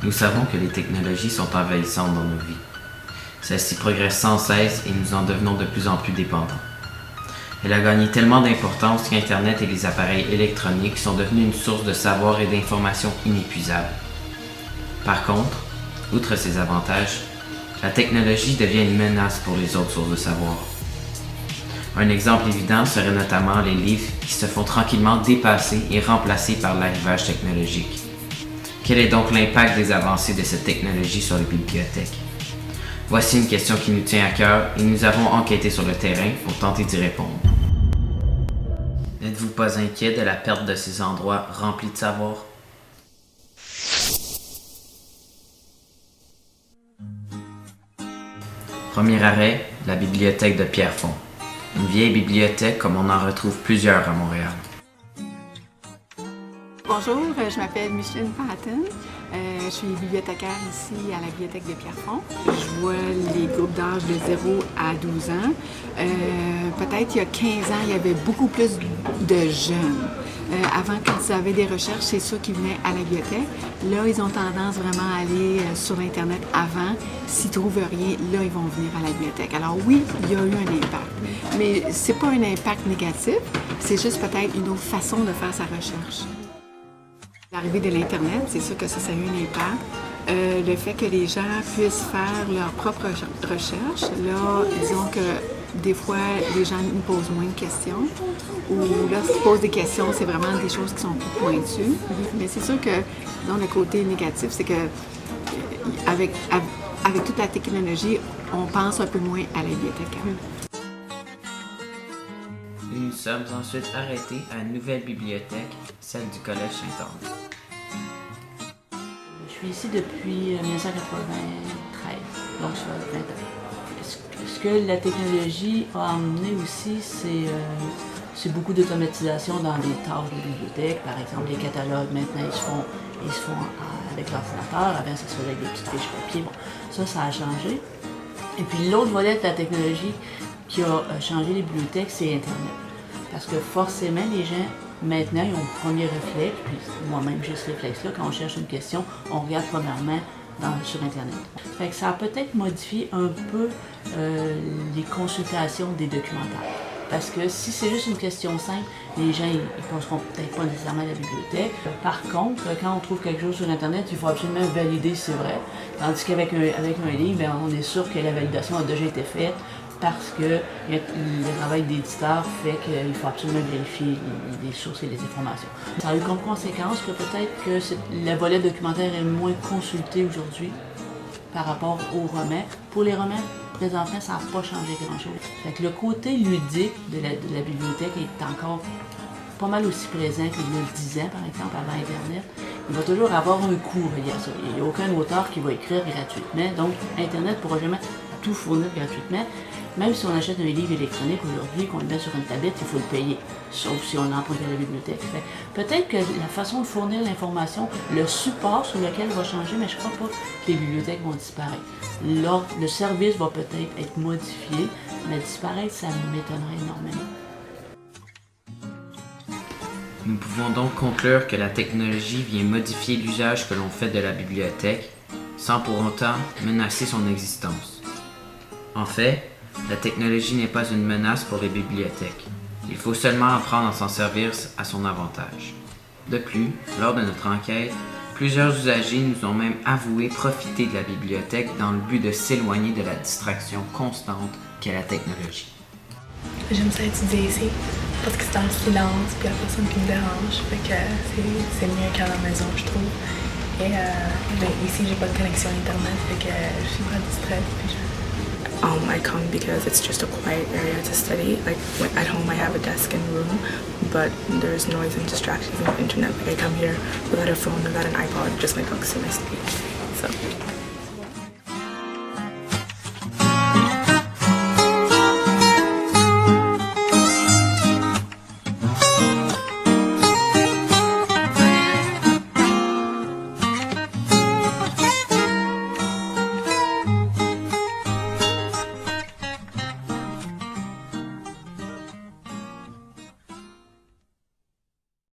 Nous savons que les technologies sont envahissantes dans nos vies. Celles-ci progressent sans cesse et nous en devenons de plus en plus dépendants. Elle a gagné tellement d'importance qu'Internet et les appareils électroniques sont devenus une source de savoir et d'information inépuisable. Par contre, outre ces avantages, la technologie devient une menace pour les autres sources de savoir. Un exemple évident serait notamment les livres qui se font tranquillement dépasser et remplacer par l'arrivage technologique. Quel est donc l'impact des avancées de cette technologie sur les bibliothèques? Voici une question qui nous tient à cœur et nous avons enquêté sur le terrain pour tenter d'y répondre. N'êtes-vous pas inquiet de la perte de ces endroits remplis de savoir? Premier arrêt, la bibliothèque de Pierrefonds. Une vieille bibliothèque comme on en retrouve plusieurs à Montréal. Bonjour, je m'appelle Micheline Patton. Je suis bibliothécaire ici à la bibliothèque de Pierrefonds. Je vois les groupes d'âge de 0 à 12 ans. Peut-être il y a 15 ans, il y avait beaucoup plus de jeunes. Avant, quand ils avaient des recherches, c'est sûr qu'ils venaient à la bibliothèque. Là, ils ont tendance vraiment à aller sur Internet avant. S'ils ne trouvent rien, là, ils vont venir à la bibliothèque. Alors oui, il y a eu un impact. Mais c'est pas un impact négatif, c'est juste peut-être une autre façon de faire sa recherche. L'arrivée de l'Internet, c'est sûr que ça a eu un impact. Le fait que les gens puissent faire leur propre recherche, là, disons que des fois, les gens nous posent moins de questions. Ou lorsqu'ils posent des questions, c'est vraiment des choses qui sont plus pointues. Mais c'est sûr que, disons, le côté négatif, c'est que avec toute la technologie, on pense un peu moins à la bibliothèque. Nous nous sommes ensuite arrêtés à une nouvelle bibliothèque, celle du Collège Saint-Anne. Je suis ici depuis 1993, donc ça fait 20 ans. Ce que la technologie a amené aussi, c'est beaucoup d'automatisation dans les tâches de bibliothèque. Par exemple, les catalogues, maintenant, ils se font avec l'ordinateur. Avant, ça se faisait avec des petites fiches papier. Bon, ça a changé. Et puis l'autre volet de la technologie qui a changé les bibliothèques, c'est Internet. Parce que forcément, les gens, maintenant, ils ont le premier réflexe, puis moi-même j'ai ce réflexe-là, quand on cherche une question, on regarde premièrement sur Internet. Fait que ça a peut-être modifié un peu les consultations des documentaires. Parce que si c'est juste une question simple, les gens ils penseront peut-être pas nécessairement à la bibliothèque. Par contre, quand on trouve quelque chose sur Internet, il faut absolument valider si c'est vrai. Tandis qu'avec un livre, bien, on est sûr que la validation a déjà été faite parce que le travail d'éditeur fait qu'il faut absolument vérifier les sources et les informations. Ça a eu comme conséquence que peut-être que le volet documentaire est moins consulté aujourd'hui par rapport aux romans. Pour les romans, les enfants, ça n'a pas changé grand-chose. Fait que le côté ludique de la bibliothèque est encore pas mal aussi présent qu'il y a 10 ans, par exemple, avant Internet. Il va toujours avoir un coût relié à ça. Il n'y a aucun auteur qui va écrire gratuitement. Donc, Internet ne pourra jamais tout fournir gratuitement. Même si on achète un livre électronique aujourd'hui, qu'on le met sur une tablette, il faut le payer, sauf si on emprunte à la bibliothèque. Peut-être que la façon de fournir l'information, le support sur lequel va changer, mais je ne crois pas que les bibliothèques vont disparaître. Le service va peut-être être modifié, mais disparaître, ça m'étonnerait énormément. Nous pouvons donc conclure que la technologie vient modifier l'usage que l'on fait de la bibliothèque, sans pour autant menacer son existence. En fait, la technologie n'est pas une menace pour les bibliothèques. Il faut seulement apprendre à s'en servir à son avantage. De plus, lors de notre enquête, plusieurs usagers nous ont même avoué profiter de la bibliothèque dans le but de s'éloigner de la distraction constante qu'est la technologie. J'aime ça étudier ici parce que c'est dans le silence, puis il n'y a personne qui me dérange. Fait que c'est mieux qu'à la maison, je trouve. Et ici, j'ai pas de connexion Internet, fait que je suis pas distraite. I come because it's just a quiet area to study. Like at home I have a desk and room, but there's noise and distractions on the internet. Like I come here without a phone, without an iPod, just my books and my study. So